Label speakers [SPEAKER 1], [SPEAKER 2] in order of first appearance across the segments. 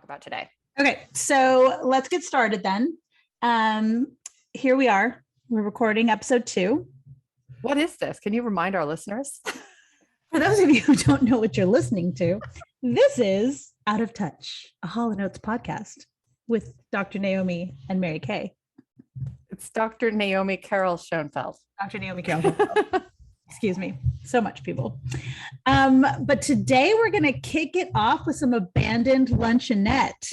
[SPEAKER 1] talk about today.
[SPEAKER 2] Okay, so let's get started then. Here we are. We're recording episode 2.
[SPEAKER 1] What is this? Can you remind our listeners?
[SPEAKER 2] For those of you who don't know what you're listening to, this is Out of Touch, a Hall & Oates podcast with Dr. Naomi and Mary Kay.
[SPEAKER 1] It's Dr. Naomi Carol Schoenfeld.
[SPEAKER 2] Dr. Naomi Carol Schoenfeld. Excuse me. So much, people. But today we're going to kick it off with some Abandoned Luncheonette,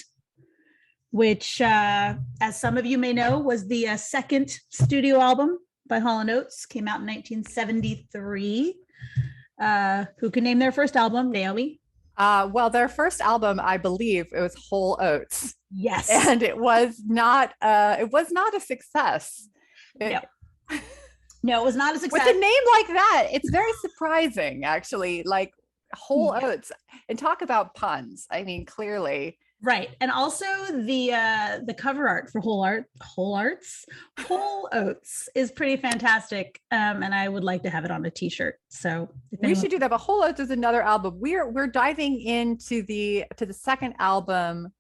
[SPEAKER 2] which, as some of you may know, was the second studio album by Hall & Oates. Came out in 1973. Who can name their first album? Naomi?
[SPEAKER 1] Well, their first album, I believe, it was Whole Oats.
[SPEAKER 2] Yes.
[SPEAKER 1] And it was not a success.
[SPEAKER 2] No, it was not a success.
[SPEAKER 1] With a name like that, it's very surprising, actually. Like Whole Oats, and talk about puns. I mean, clearly.
[SPEAKER 2] Right. And also the cover art for Whole Oats is pretty fantastic. And I would like to have it on a t-shirt. So
[SPEAKER 1] we should do that. But Whole Oats is another album. We're diving into the second album,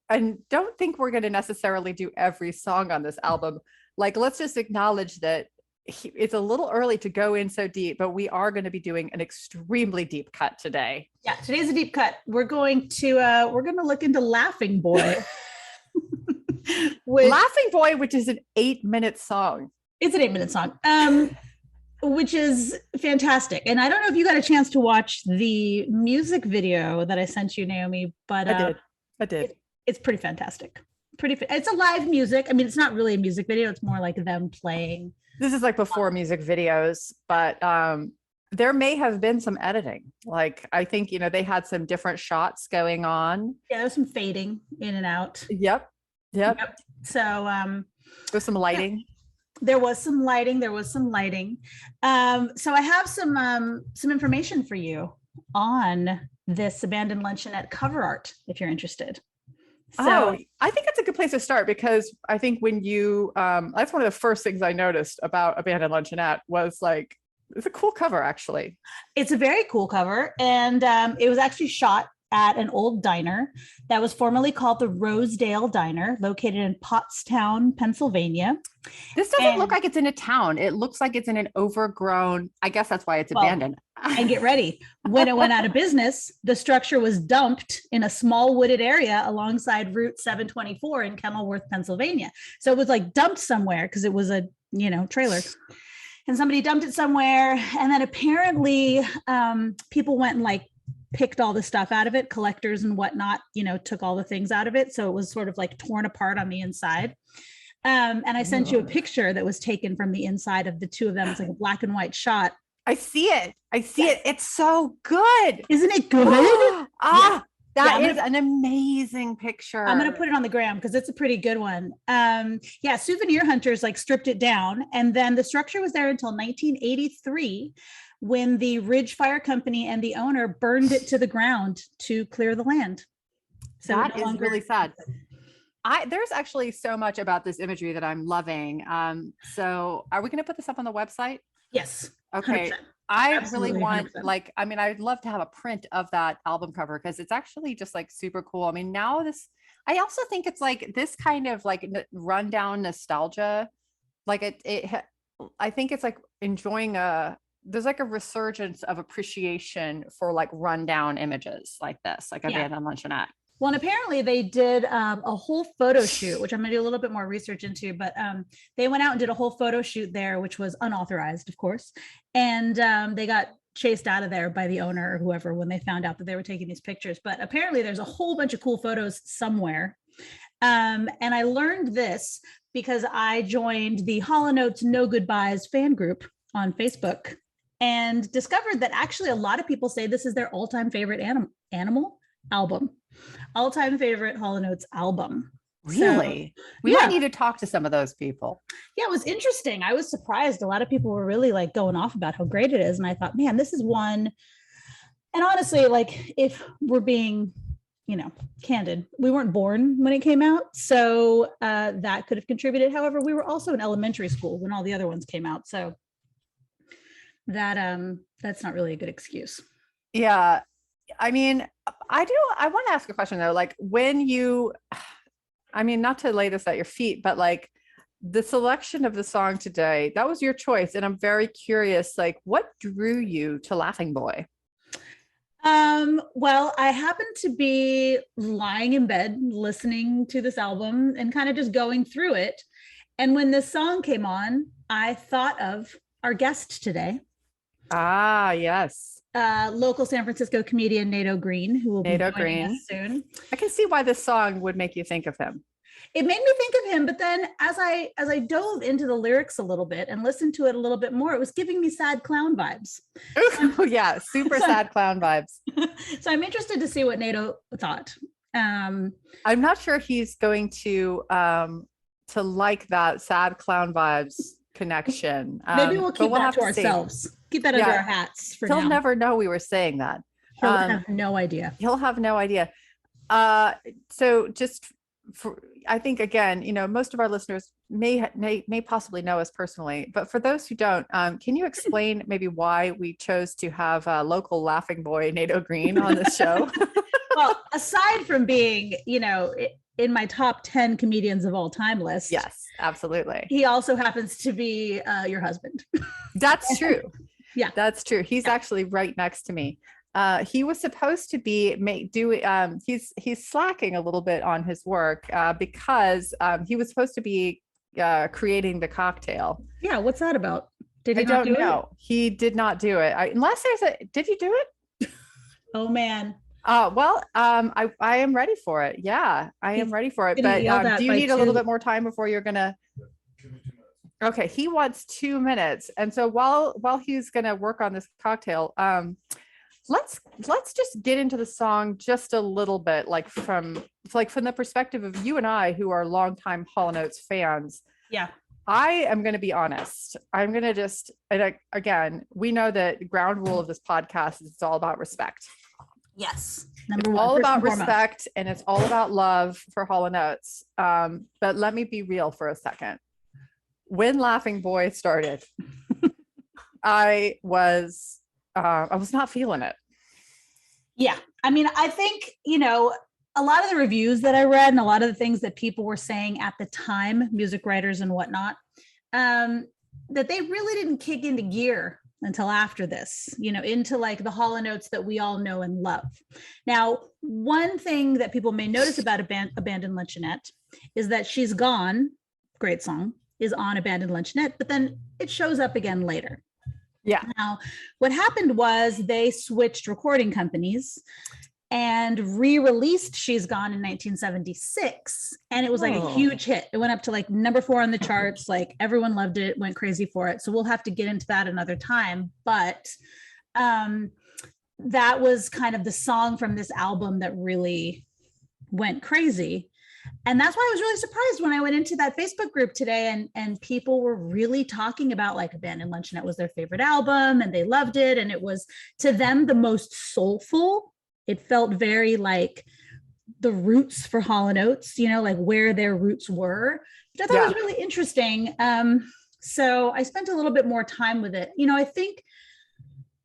[SPEAKER 1] and don't think we're going to necessarily do every song on this album. Like, let's just acknowledge that it's a little early to go in so deep, but we are going to be doing an extremely deep cut today.
[SPEAKER 2] Yeah, today's a deep cut. We're going to look into Laughing Boy.
[SPEAKER 1] Laughing Boy, which is an 8-minute song.
[SPEAKER 2] It's an 8-minute song, which is fantastic. And I don't know if you got a chance to watch the music video that I sent you, Naomi, but
[SPEAKER 1] I did.
[SPEAKER 2] It's pretty fantastic. It's a live music. I mean, it's not really a music video. It's more like them playing.
[SPEAKER 1] This is like before music videos, but there may have been some editing. Like, I think, they had some different shots going on.
[SPEAKER 2] Yeah, there's some fading in and out.
[SPEAKER 1] Yep.
[SPEAKER 2] So
[SPEAKER 1] there's some lighting.
[SPEAKER 2] There was some lighting. So I have some information for you on this Abandoned Luncheonette cover art, if you're interested. So
[SPEAKER 1] I think it's a good place to start, because I think when you, that's one of the first things I noticed about Abandoned Luncheonette was like, it's a cool cover, actually.
[SPEAKER 2] It's a very cool cover. And it was actually shot at an old diner that was formerly called the Rosedale Diner, located in Pottstown, Pennsylvania.
[SPEAKER 1] This doesn't look like it's in a town. It looks like it's in an overgrown, I guess that's why it's abandoned.
[SPEAKER 2] And get ready. When it went out of business, the structure was dumped in a small wooded area alongside Route 724 in Kenilworth, Pennsylvania. So it was like dumped somewhere because it was a, trailer. And somebody dumped it somewhere. And then apparently people went and like picked all the stuff out of it, collectors and whatnot, took all the things out of it. So it was sort of like torn apart on the inside. And I sent you a picture that was taken from the inside of the two of them. It's like a black and white shot.
[SPEAKER 1] I see it. It's so good.
[SPEAKER 2] Isn't it good?
[SPEAKER 1] That is an amazing picture.
[SPEAKER 2] I'm going to put it on the gram because it's a pretty good one. Souvenir hunters like stripped it down. And then the structure was there until 1983 when the Ridge Fire Company and the owner burned it to the ground to clear the land. So
[SPEAKER 1] that is really sad. There's actually so much about this imagery that I'm loving. So are we going to put this up on the website?
[SPEAKER 2] Yes.
[SPEAKER 1] Okay.
[SPEAKER 2] 100%.
[SPEAKER 1] I
[SPEAKER 2] Absolutely,
[SPEAKER 1] really want
[SPEAKER 2] 100%.
[SPEAKER 1] I'd love to have a print of that album cover, because it's actually just like super cool. I mean, I also think it's like this kind of like rundown nostalgia. Like I think it's like enjoying there's like a resurgence of appreciation for like rundown images like this, like Abandoned Luncheonette.
[SPEAKER 2] Well, and apparently they did a whole photo shoot, which I'm going to do a little bit more research into, but they went out and did a whole photo shoot there, which was unauthorized, of course. And they got chased out of there by the owner or whoever when they found out that they were taking these pictures. But apparently there's a whole bunch of cool photos somewhere. And I learned this because I joined the Hall & Oates No Goodbyes fan group on Facebook and discovered that actually a lot of people say this is their all-time favorite animal album. All-time favorite Hall & Oates album.
[SPEAKER 1] Really?
[SPEAKER 2] So,
[SPEAKER 1] we might need to talk to some of those people.
[SPEAKER 2] Yeah, it was interesting. I was surprised. A lot of people were really like going off about how great it is. And I thought, man, this is one. And honestly, like if we're being, candid, we weren't born when it came out. So that could have contributed. However, we were also in elementary school when all the other ones came out. So that's not really a good excuse.
[SPEAKER 1] Yeah. I mean, I want to ask a question though. Like when you, I mean, not to lay this at your feet, but like the selection of the song today, that was your choice. And I'm very curious, like what drew you to Laughing Boy?
[SPEAKER 2] Well, I happened to be lying in bed listening to this album and kind of just going through it. And when this song came on, I thought of our guest today,
[SPEAKER 1] Ah, yes.
[SPEAKER 2] local San Francisco comedian Nato Green, who will be
[SPEAKER 1] Nato
[SPEAKER 2] joining
[SPEAKER 1] Green.
[SPEAKER 2] us soon.
[SPEAKER 1] I can see why this song would make you think of him.
[SPEAKER 2] It made me think of him, but then as I dove into the lyrics a little bit and listened to it a little bit more, it was giving me sad clown vibes.
[SPEAKER 1] Oh, yeah, super sad clown vibes.
[SPEAKER 2] So I'm interested to see what Nato thought.
[SPEAKER 1] I'm not sure he's going to like that sad clown vibes connection.
[SPEAKER 2] Maybe we'll keep that to
[SPEAKER 1] see.
[SPEAKER 2] ourselves. Keep that under our hats for
[SPEAKER 1] He'll
[SPEAKER 2] now.
[SPEAKER 1] never know we were saying that.
[SPEAKER 2] He'll have no idea.
[SPEAKER 1] He'll have no idea. So just for, I think again, you know, most of our listeners may possibly know us personally, but for those who don't, can you explain maybe why we chose to have a local laughing boy, Nato Green, on the show?
[SPEAKER 2] Well, aside from being, you know, in my top 10 comedians of all time list.
[SPEAKER 1] Yes, absolutely.
[SPEAKER 2] He also happens to be your husband.
[SPEAKER 1] That's true.
[SPEAKER 2] Yeah,
[SPEAKER 1] that's true. He's actually right next to me. He was supposed to be he's slacking a little bit on his work because he was supposed to be creating the cocktail.
[SPEAKER 2] Yeah, what's that about? Did he
[SPEAKER 1] I
[SPEAKER 2] not
[SPEAKER 1] don't
[SPEAKER 2] do
[SPEAKER 1] know.
[SPEAKER 2] it?
[SPEAKER 1] He did not do it. Unless did he do it?
[SPEAKER 2] Oh man.
[SPEAKER 1] Well, I am ready for it. Yeah, I am ready for it. But do you need a little bit more time before you're gonna? Okay, he wants 2 minutes, and so while he's gonna work on this cocktail, let's just get into the song just a little bit, like from the perspective of you and I, who are longtime Hall & Oates fans.
[SPEAKER 2] Yeah.
[SPEAKER 1] I am going to be honest. I'm going to just, and again, we know that the ground rule of this podcast is it's all about respect.
[SPEAKER 2] Yes.
[SPEAKER 1] Number one, all about respect, and it's all about love for Hall & Oates. But let me be real for a second. When Laughing Boy started, I was not feeling it.
[SPEAKER 2] Yeah. I mean, I think, you know, a lot of the reviews that I read and a lot of the things that people were saying at the time, music writers and whatnot, that they really didn't kick into gear until after this, you know, into like the Hall & Oates that we all know and love. Now, one thing that people may notice about Abandoned Luncheonette is that She's Gone, great song, is on Abandoned Luncheonette, but then it shows up again later.
[SPEAKER 1] Yeah.
[SPEAKER 2] Now, what happened was they switched recording companies and re-released She's Gone in 1976. And it was like a huge hit. It went up to like number 4 on the charts. Like everyone loved it, went crazy for it. So we'll have to get into that another time. But that was kind of the song from this album that really went crazy. And that's why I was really surprised when I went into that Facebook group today and people were really talking about like Abandoned Luncheonette was their favorite album and they loved it. And it was to them the most soulful. It felt very like the roots for Hall & Oates, you know, like where their roots were, which I thought was really interesting. So I spent a little bit more time with it. You know, I think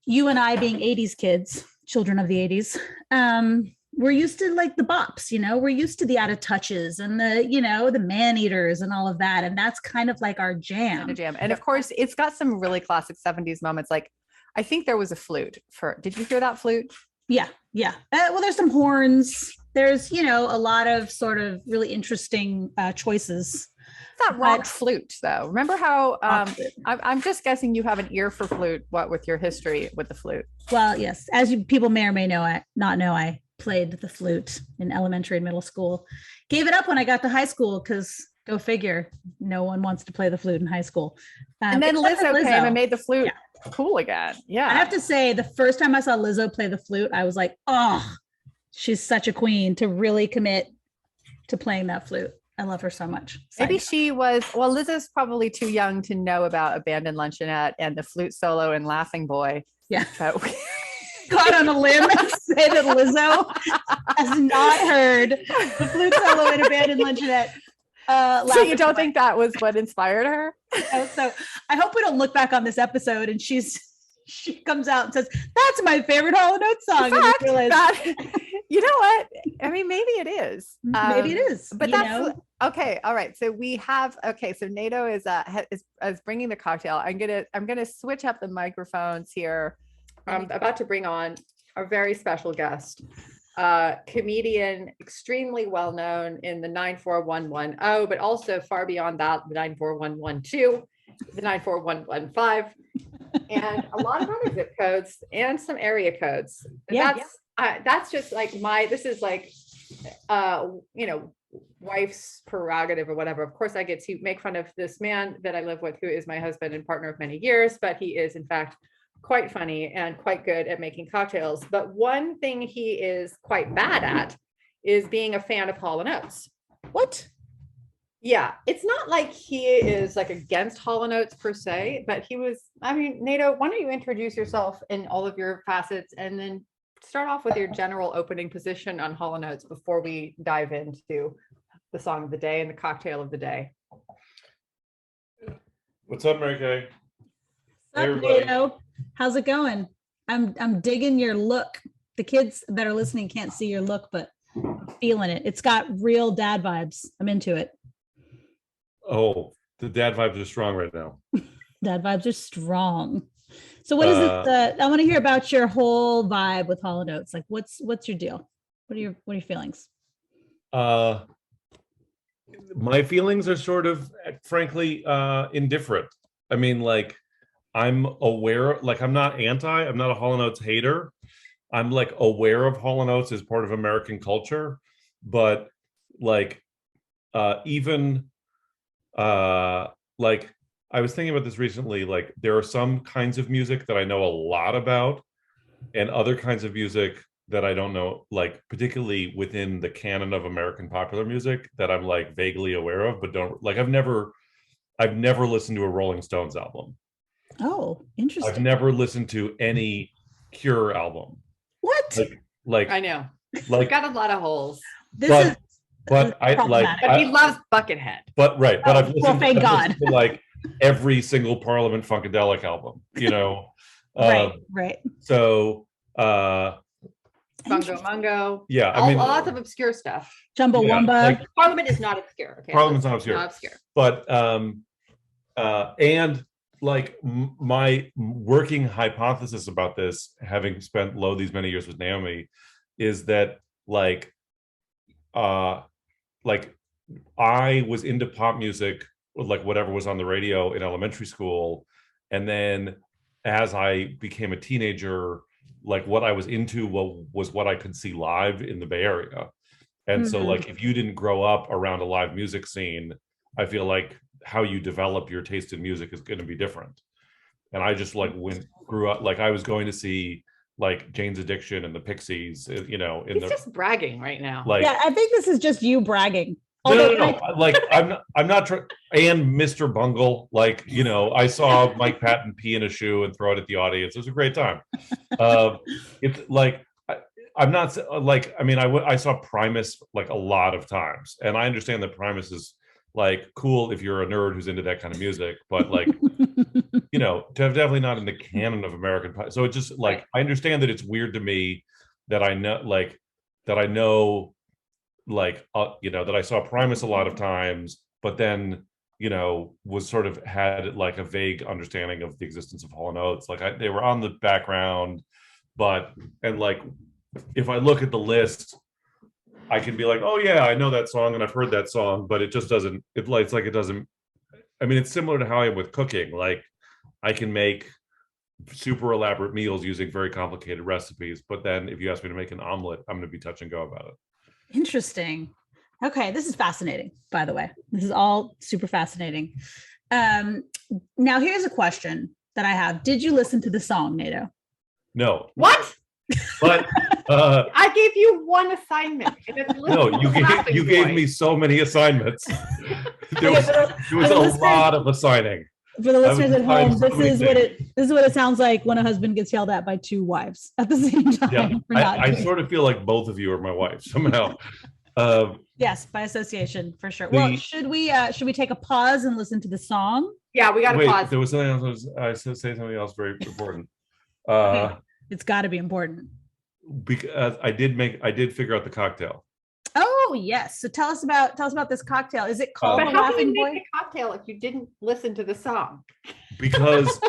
[SPEAKER 2] you and I being 80s kids, children of the 80s, we're used to like the bops, you know, we're used to the out of touches and the, you know, the man eaters and all of that. And that's kind of like our jam.
[SPEAKER 1] And of course, it's got some really classic 70s moments. Like, I think there was a flute did you hear that flute?
[SPEAKER 2] Yeah. Yeah. Well, there's some horns. There's, you know, a lot of sort of really interesting choices.
[SPEAKER 1] That rock flute though. Remember how I'm just guessing you have an ear for flute, what with your history with the flute.
[SPEAKER 2] Well, yes. As people may or may not know, I played the flute in elementary and middle school. Gave it up when I got to high school because go figure, no one wants to play the flute in high school.
[SPEAKER 1] And then Lizzo came and made the flute cool again. Yeah.
[SPEAKER 2] I have to say, the first time I saw Lizzo play the flute, I was like, oh, she's such a queen to really commit to playing that flute. I love her so much.
[SPEAKER 1] Maybe she was, well, Lizzo's probably too young to know about Abandoned Luncheonette and the flute solo and Laughing Boy.
[SPEAKER 2] Yeah. Caught on a limb and say that Lizzo has not heard the flute solo in Abandoned Luncheonette.
[SPEAKER 1] So you don't think that was what inspired her?
[SPEAKER 2] So I hope we don't look back on this episode and she's she comes out and says, "That's my favorite Hall & Oates song." And you realize,
[SPEAKER 1] you know what? I mean, maybe it is.
[SPEAKER 2] maybe it is.
[SPEAKER 1] But that's okay. All right. So we have so Nato is bringing the cocktail. I'm gonna switch up the microphones here. I'm about to bring on our very special guest, comedian, extremely well known in the 94110, but also far beyond that, the 94112, the 94115, and a lot of other zip codes and some area codes. That's just like this is like wife's prerogative or whatever. Of course, I get to make fun of this man that I live with, who is my husband and partner of many years, but he is in fact quite funny and quite good at making cocktails. But one thing he is quite bad at is being a fan of Hall & Oates.
[SPEAKER 2] What?
[SPEAKER 1] Yeah, it's not like he is like against Hall & Oates per se, but he was, I mean, Nato, why don't you introduce yourself in all of your facets and then start off with your general opening position on Hall & Oates before we dive into the song of the day and the cocktail of the day.
[SPEAKER 3] What's up, Mary Kay?
[SPEAKER 2] What's up, Nato? How's it going? I'm digging your look. The kids that are listening can't see your look, but I'm feeling it. It's got real dad vibes. I'm into it.
[SPEAKER 3] Oh, the dad vibes are strong right now.
[SPEAKER 2] Dad vibes are strong. So what is it? I want to hear about your whole vibe with Hall & Oates. Like, what's your deal? What are your feelings?
[SPEAKER 3] My feelings are sort of, frankly, indifferent. I mean, like, I'm aware, like, I'm not a Hall & Oates hater. I'm like aware of Hall & Oates as part of American culture, but like, like, I was thinking about this recently, like, there are some kinds of music that I know a lot about and other kinds of music that I don't know, like, particularly within the canon of American popular music, that I'm like vaguely aware of, but don't, like, I've never listened to a Rolling Stones album.
[SPEAKER 2] Oh, interesting.
[SPEAKER 3] I've never listened to any Cure album.
[SPEAKER 2] What?
[SPEAKER 3] Like
[SPEAKER 1] I know.
[SPEAKER 3] Like,
[SPEAKER 1] got a lot of holes.
[SPEAKER 3] But
[SPEAKER 1] he loves Buckethead.
[SPEAKER 3] But I've listened,
[SPEAKER 2] thank God.
[SPEAKER 3] to like every single Parliament Funkadelic album, you know.
[SPEAKER 2] Right.
[SPEAKER 3] So
[SPEAKER 1] Bungo Mungo.
[SPEAKER 3] Yeah, I mean,
[SPEAKER 1] lots of obscure stuff.
[SPEAKER 2] Chumbawamba.
[SPEAKER 3] Like,
[SPEAKER 1] Parliament is not obscure. Okay?
[SPEAKER 3] Parliament's not obscure.
[SPEAKER 1] Not obscure.
[SPEAKER 3] But and like my working hypothesis about this, having spent these many years with Naomi, is that like I was into pop music, like whatever was on the radio in elementary school, and then as I became a teenager, like what I was into was what I could see live in the Bay Area. And so like if you didn't grow up around a live music scene, I feel like how you develop your taste in music is going to be different. And I just like grew up, like I was going to see like Jane's Addiction and the Pixies, you know.
[SPEAKER 1] He's just bragging right now.
[SPEAKER 3] Like,
[SPEAKER 2] yeah, I think this is just you bragging.
[SPEAKER 3] No. Like I'm not trying. And Mr. Bungle, like, you know, I saw Mike Patton pee in a shoe and throw it at the audience. It was a great time. It's like I'm not like, I mean, I saw Primus like a lot of times, and I understand that Primus is like cool if you're a nerd who's into that kind of music, but like, you know, definitely not in the canon of American pop. So it just like, I understand that it's weird to me that I know like you know, that I saw Primus a lot of times, but then, you know, was sort of had like a vague understanding of the existence of Hall & Oates. Like they were on the background, and like if I look at the list, I can be like, oh yeah, I know that song and I've heard that song, but it just doesn't, it's like it doesn't, I mean, it's similar to how I am with cooking. Like I can make super elaborate meals using very complicated recipes, but then if you ask me to make an omelet, I'm going to be touch and go about it.
[SPEAKER 2] Interesting. Okay, this is fascinating, by the way. This is all super fascinating. Now here's a question that I have. Did you listen to the song, Nato?
[SPEAKER 3] No.
[SPEAKER 1] What?
[SPEAKER 3] But
[SPEAKER 1] I gave you one assignment.
[SPEAKER 3] No, you gave me so many assignments. There was a lot of assigning.
[SPEAKER 2] For the listeners at home, this is what it sounds like when a husband gets yelled at by two wives at the same time.
[SPEAKER 3] Yeah, I sort of feel like both of you are my wife somehow.
[SPEAKER 2] Yes, by association, for sure. Well, should we take a pause and listen to the song?
[SPEAKER 1] Yeah, we got to pause.
[SPEAKER 3] There was something else. I was say something else very important. Uh,
[SPEAKER 2] It's got to be important.
[SPEAKER 3] because I did figure out the cocktail.
[SPEAKER 2] Oh yes. So tell us about this cocktail. Is it called
[SPEAKER 1] But
[SPEAKER 2] the
[SPEAKER 1] how can
[SPEAKER 2] Laughing
[SPEAKER 1] you
[SPEAKER 2] Boy?
[SPEAKER 1] make the cocktail if you didn't listen to the song?
[SPEAKER 3] Because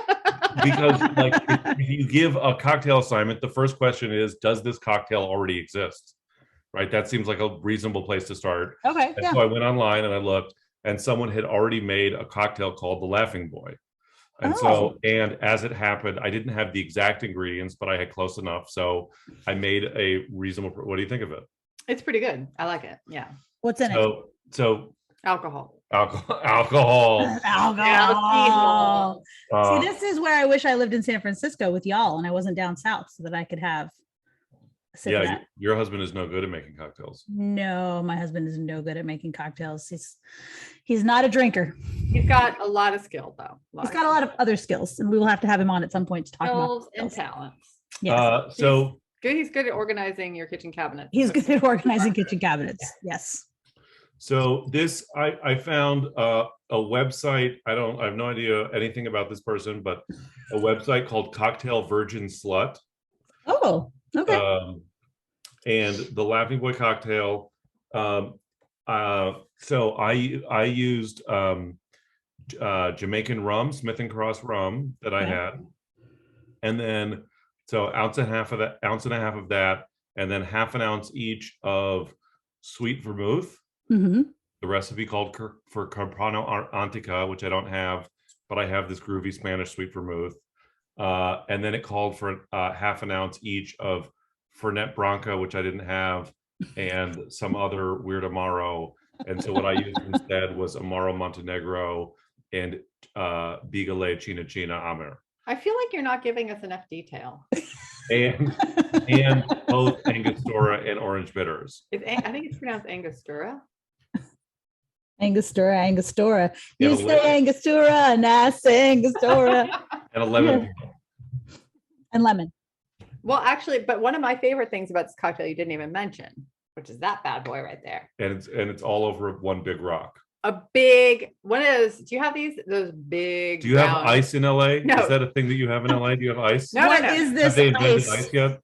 [SPEAKER 3] like if you give a cocktail assignment, the first question is, does this cocktail already exist? Right? That seems like a reasonable place to start.
[SPEAKER 2] Okay.
[SPEAKER 3] And
[SPEAKER 2] Yeah.
[SPEAKER 3] so I went online and I looked, and someone had already made a cocktail called the Laughing Boy. And so, and as it happened, I didn't have the exact ingredients, but I had close enough. So I made a reasonable. What do you think of it?
[SPEAKER 1] It's pretty good. I like it. Yeah.
[SPEAKER 2] What's in it?
[SPEAKER 3] So
[SPEAKER 1] Alcohol.
[SPEAKER 3] alcohol.
[SPEAKER 2] Alcohol.
[SPEAKER 3] Uh,
[SPEAKER 2] See, this is where I wish I lived in San Francisco with y'all and I wasn't down south so that I could have a sip of
[SPEAKER 3] yeah,
[SPEAKER 2] that.
[SPEAKER 3] your husband is no good at making cocktails.
[SPEAKER 2] No, my husband is no good at making cocktails. He's not a drinker.
[SPEAKER 1] He's got a lot of skill, though.
[SPEAKER 2] He's got a lot of other skills, and we will have to have him on at some point to talk about
[SPEAKER 1] skills and talents.
[SPEAKER 2] Yes.
[SPEAKER 3] So
[SPEAKER 1] He's good at organizing your kitchen cabinet.
[SPEAKER 2] He's good at organizing kitchen cabinets. Yes.
[SPEAKER 3] So this, I found a website. I have no idea anything about this person, but a website called Cocktail Virgin Slut.
[SPEAKER 2] Oh, okay.
[SPEAKER 3] And the Laughing Boy cocktail. So I used Jamaican rum, Smith and Cross rum that I had, and then ounce and a half of that, and then half an ounce each of sweet vermouth.
[SPEAKER 2] Mm-hmm.
[SPEAKER 3] The recipe called for Carpano Antica, which I don't have, but I have this groovy Spanish sweet vermouth. And then it called for half an ounce each of Fernet Branca, which I didn't have, and some other weird Amaro. And so what I used instead was Amaro Montenegro and Bigale China China Amer.
[SPEAKER 1] I feel like you're not giving us enough detail.
[SPEAKER 3] And both Angostura and orange bitters.
[SPEAKER 1] I think it's pronounced Angostura.
[SPEAKER 2] Angostura. You
[SPEAKER 3] And
[SPEAKER 2] say Angostura, and I say Angostura.
[SPEAKER 3] And a lemon.
[SPEAKER 2] And lemon.
[SPEAKER 1] Well, actually, but one of my favorite things about this cocktail you didn't even mention, which is that bad boy right there.
[SPEAKER 3] And it's all over one big rock.
[SPEAKER 1] A big one of those. Do you have those big?
[SPEAKER 3] Do you have ice in LA?
[SPEAKER 1] No.
[SPEAKER 3] Is that a thing that you have in LA? Do you have ice?
[SPEAKER 1] No,
[SPEAKER 2] What
[SPEAKER 1] no.
[SPEAKER 2] is
[SPEAKER 3] Have
[SPEAKER 2] this
[SPEAKER 3] they invented
[SPEAKER 2] ice?
[SPEAKER 3] ice yet?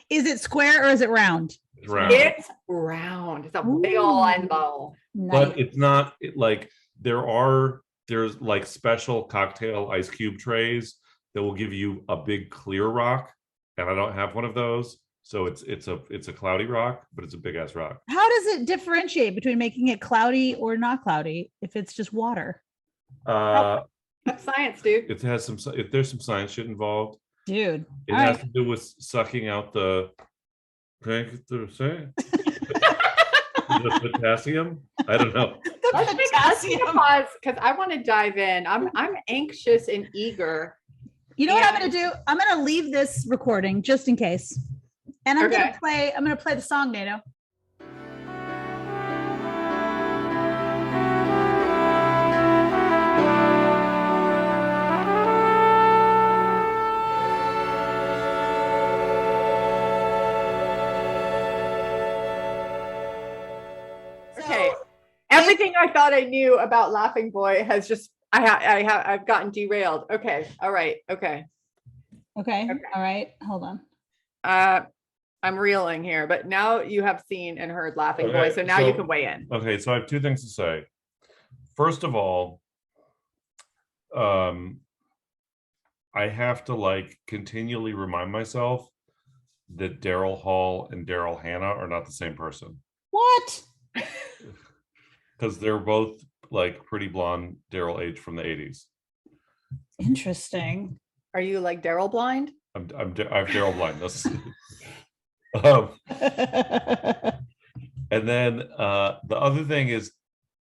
[SPEAKER 2] Is it square or is it round?
[SPEAKER 3] It's round.
[SPEAKER 1] It's round. It's a big old ice ball.
[SPEAKER 2] Nice.
[SPEAKER 3] But it's not like there's like special cocktail ice cube trays that will give you a big clear rock, and I don't have one of those. So it's a cloudy rock, but it's a big ass rock.
[SPEAKER 2] How does it differentiate between making it cloudy or not cloudy if it's just water?
[SPEAKER 3] Uh,
[SPEAKER 1] That's science, dude.
[SPEAKER 3] it has if there's some science shit involved.
[SPEAKER 2] Dude.
[SPEAKER 3] It
[SPEAKER 2] All
[SPEAKER 3] has
[SPEAKER 2] right.
[SPEAKER 3] to do with sucking out the potassium. I don't know.
[SPEAKER 1] Let's take a pause because I want to dive in. I'm anxious and eager.
[SPEAKER 2] You know what I'm going to do? I'm going to leave this recording just in case. And I'm going to play the song, Nato.
[SPEAKER 1] Okay. Everything I thought I knew about Laughing Boy has just I've gotten derailed. Okay. All right. Okay.
[SPEAKER 2] Okay. All right. Hold on.
[SPEAKER 1] I'm reeling here, but now you have seen and heard Laughing
[SPEAKER 3] Okay,
[SPEAKER 1] Boy, so now you can weigh in.
[SPEAKER 3] Okay, so I have two things to say. First of all, I have to continually remind myself that Daryl Hall and Daryl Hannah are not the same person.
[SPEAKER 2] What?
[SPEAKER 3] Because they're both pretty blonde Daryl H from the 80s.
[SPEAKER 2] Interesting.
[SPEAKER 1] Are you like Daryl blind?
[SPEAKER 3] I have Daryl blindness. And then the other thing is,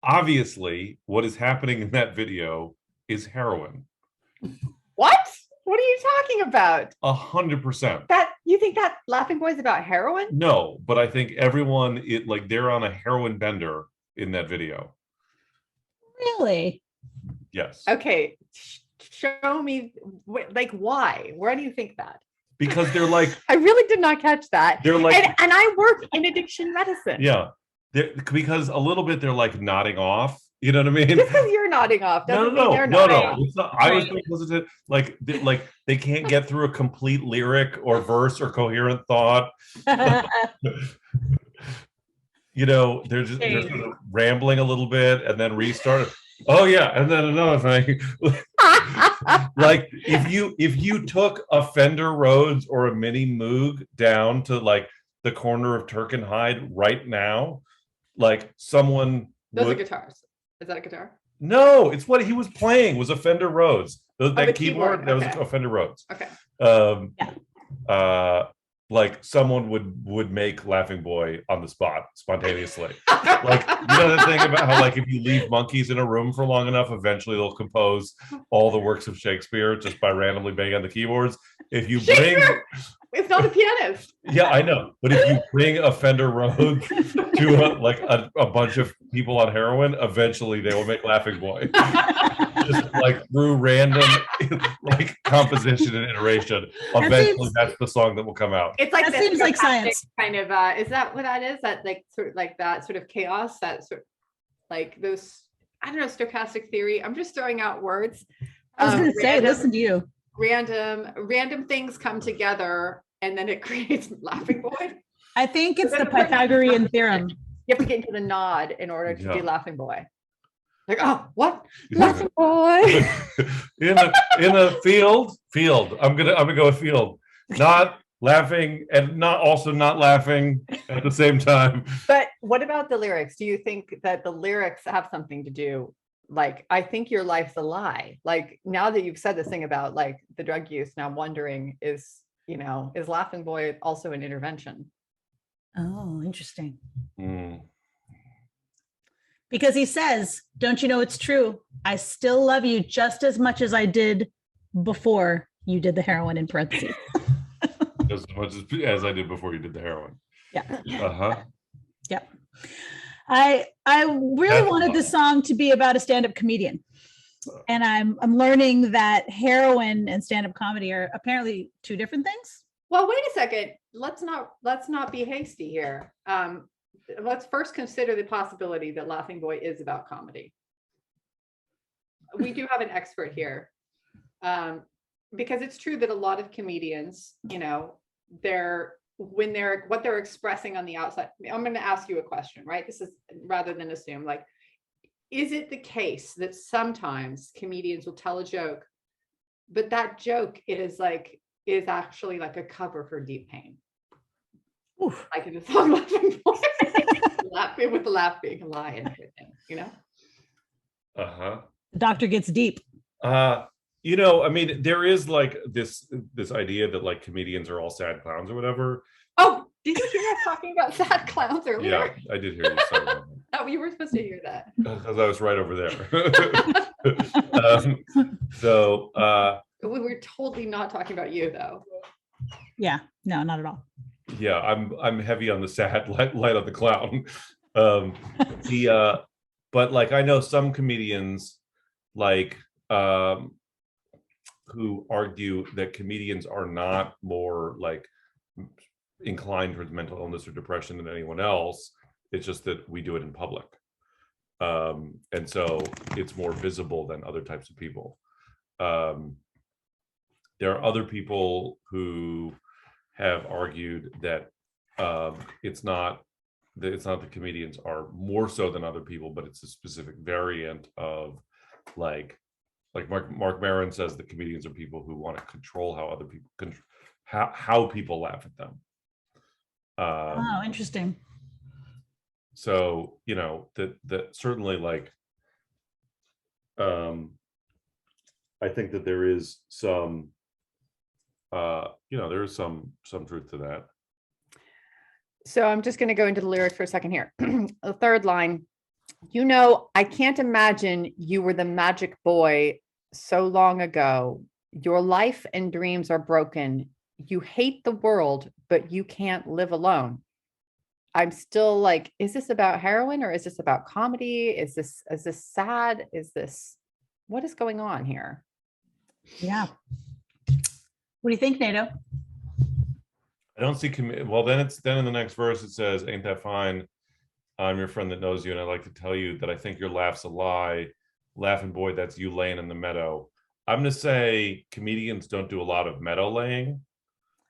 [SPEAKER 3] obviously, what is happening in that video is heroin.
[SPEAKER 1] What? What are you talking about?
[SPEAKER 3] 100%.
[SPEAKER 1] That you think that Laughing Boy is about heroin?
[SPEAKER 3] No, but I think everyone they're on a heroin bender in that video.
[SPEAKER 2] Really?
[SPEAKER 3] Yes.
[SPEAKER 1] Okay, show me why? Why do you think that?
[SPEAKER 3] Because they're
[SPEAKER 1] I really did not catch that.
[SPEAKER 3] They're
[SPEAKER 1] and I work in addiction medicine.
[SPEAKER 3] yeah. Because a little bit they're nodding off, You know what I mean?
[SPEAKER 1] Just because you're nodding off
[SPEAKER 3] No,
[SPEAKER 1] doesn't mean they're
[SPEAKER 3] no,
[SPEAKER 1] nodding
[SPEAKER 3] no.
[SPEAKER 1] off.
[SPEAKER 3] It's not, I was being listened to like they can't get through a complete lyric or verse or coherent thought. You know, they're sort of rambling a little bit and then restart. Oh yeah, and then another thing. Like if you took a Fender Rhodes or a Mini Moog down to like the corner of Turk and Hyde right now, like someone
[SPEAKER 1] Those are
[SPEAKER 3] would.
[SPEAKER 1] guitars. Is that a guitar?
[SPEAKER 3] No, it's what he was playing was a Fender Rhodes. That
[SPEAKER 1] the
[SPEAKER 3] keyboard,
[SPEAKER 1] keyboard,
[SPEAKER 3] that was
[SPEAKER 1] okay.
[SPEAKER 3] a Fender Rhodes.
[SPEAKER 1] Okay.
[SPEAKER 3] Like someone would make Laughing Boy on the spot spontaneously. Like, you know the thing about how like if you leave monkeys in a room for long enough, eventually they'll compose all the works of Shakespeare just by randomly banging on the keyboards. If you bring,
[SPEAKER 1] it's not a pianist.
[SPEAKER 3] yeah, I know, but if you bring a Fender Rhodes to a bunch of people on heroin, eventually they will make Laughing Boy. Just like through random like composition and iteration, eventually that's the song that will come out.
[SPEAKER 1] It's like
[SPEAKER 2] that seems like science.
[SPEAKER 1] Kind of is that what that is? That like sort of like that sort of chaos, that sort of like those, I don't know, stochastic theory. I'm just throwing out words.
[SPEAKER 2] I was gonna say, listen to you.
[SPEAKER 1] Random things come together and then it creates Laughing Boy.
[SPEAKER 2] I think it's the Pythagorean theorem.
[SPEAKER 1] You have to get into the nod in order to be Laughing Boy. Like, oh, what?
[SPEAKER 2] Laughing Boy.
[SPEAKER 3] in a field. I'm gonna go with field. Not laughing and not laughing at the same time.
[SPEAKER 1] But what about the lyrics? Do you think that the lyrics have something to do? Like, I think your life's a lie. Like, now that you've said this thing about like the drug use, now I'm wondering, is Laughing Boy also an intervention?
[SPEAKER 2] Oh, interesting.
[SPEAKER 3] Mm.
[SPEAKER 2] Because he says, don't you know it's true? I still love you just as much as I did before you did the heroin, in parentheses.
[SPEAKER 3] Just as much as I did before you did the heroin.
[SPEAKER 2] Yeah.
[SPEAKER 3] Uh-huh.
[SPEAKER 2] Yeah. I really wanted this song to be about a stand-up comedian. And I'm learning that heroin and stand-up comedy are apparently two different things.
[SPEAKER 1] Well, wait a second. Let's not be hasty here. Let's first consider the possibility that Laughing Boy is about comedy. We do have an expert here, because it's true that a lot of comedians, what they're expressing on the outside. I'm going to ask you a question, right? This is rather than assume, like, is it the case that sometimes comedians will tell a joke, but that joke is actually like a cover for deep pain? Oof. Like in the song Laughing Boy. Laughing with the laugh being a lie and everything,
[SPEAKER 3] Uh-huh.
[SPEAKER 2] The doctor gets deep.
[SPEAKER 3] I mean, there is like this idea that like comedians are all sad clowns or whatever.
[SPEAKER 1] Oh, did you hear us talking about sad clowns earlier?
[SPEAKER 3] Yeah, I did hear you say that.
[SPEAKER 1] Oh, you were supposed to hear that.
[SPEAKER 3] Because I was right over there.
[SPEAKER 1] We were totally not talking about you though.
[SPEAKER 2] Yeah, no, not at all.
[SPEAKER 3] Yeah, I'm heavy on the sad, light on the clown. But like I know some comedians like who argue that comedians are not more like inclined towards mental illness or depression than anyone else. It's just that we do it in public. And so it's more visible than other types of people. There are other people who have argued that it's not the comedians are more so than other people, but it's a specific variant of like Mark Maron says that comedians are people who want to control how other people how people laugh at them.
[SPEAKER 2] Oh, interesting.
[SPEAKER 3] So that certainly like I think that there is some there is some truth to that.
[SPEAKER 1] So I'm just going to go into the lyrics for a second here. The third line, I can't imagine you were the magic boy so long ago. Your life and dreams are broken. You hate the world, but you can't live alone. I'm still like, is this about heroin or is this about comedy? Is this sad? What is going on here?
[SPEAKER 2] Yeah. What do you think, Nato?
[SPEAKER 3] I don't see well then in the next verse it says, ain't that fine? I'm your friend that knows you, and I'd like to tell you that I think your laugh's a lie. Laughing boy, that's you laying in the meadow. I'm going to say comedians don't do a lot of meadow laying.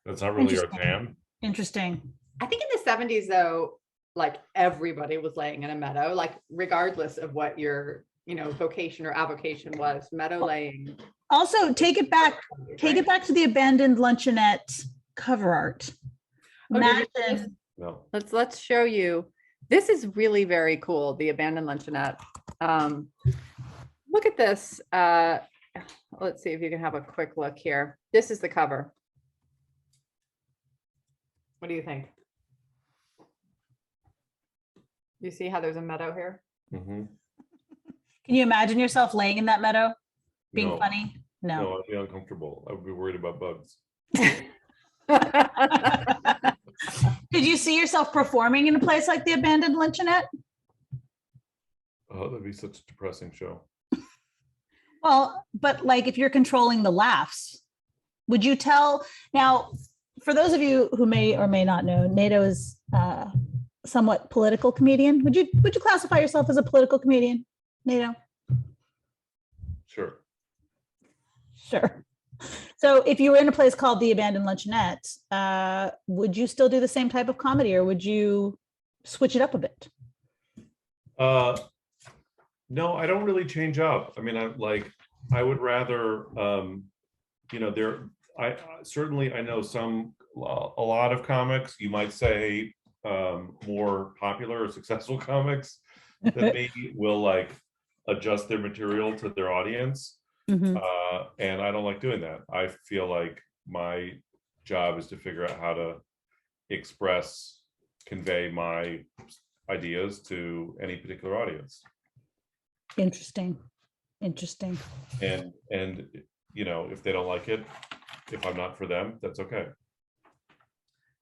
[SPEAKER 3] That's not really our
[SPEAKER 2] Interesting.
[SPEAKER 3] jam.
[SPEAKER 2] Interesting.
[SPEAKER 1] I think in the 70s though, like everybody was laying in a meadow, like regardless of what your, vocation or avocation was, meadow laying.
[SPEAKER 2] Also, take it back to the Abandoned Luncheonette cover art.
[SPEAKER 1] Oh, did you see
[SPEAKER 2] Imagine.
[SPEAKER 1] this?
[SPEAKER 3] No.
[SPEAKER 1] Let's show you. This is really very cool, the Abandoned Luncheonette. Look at this. Let's see if you can have a quick look here. This is the cover. What do you think? You see how there's a meadow here?
[SPEAKER 3] Mhm.
[SPEAKER 2] Can you imagine yourself laying in that meadow? Being
[SPEAKER 3] No.
[SPEAKER 2] funny? No.
[SPEAKER 3] No, I'd be uncomfortable. I would be worried about bugs.
[SPEAKER 2] Did you see yourself performing in a place like the Abandoned Luncheonette?
[SPEAKER 3] Oh, that'd be such a depressing show.
[SPEAKER 2] Well, but like if you're controlling the laughs, would you tell now, for those of you who may or may not know, Nato is somewhat political comedian. Would you classify yourself as a political comedian, Nato?
[SPEAKER 3] Sure.
[SPEAKER 2] Sure. So if you were in a place called the Abandoned Luncheonette, would you still do the same type of comedy, or would you switch it up a bit?
[SPEAKER 3] No, I don't really change up. I mean, I would rather, I certainly, I know a lot of comics, you might say, more popular or successful comics that me will like adjust their material to their audience.
[SPEAKER 2] Mhm.
[SPEAKER 3] And I don't like doing that. I feel like my job is to figure out how to convey my ideas to any particular audience.
[SPEAKER 2] Interesting.
[SPEAKER 3] And if they don't like it, if I'm not for them, that's okay.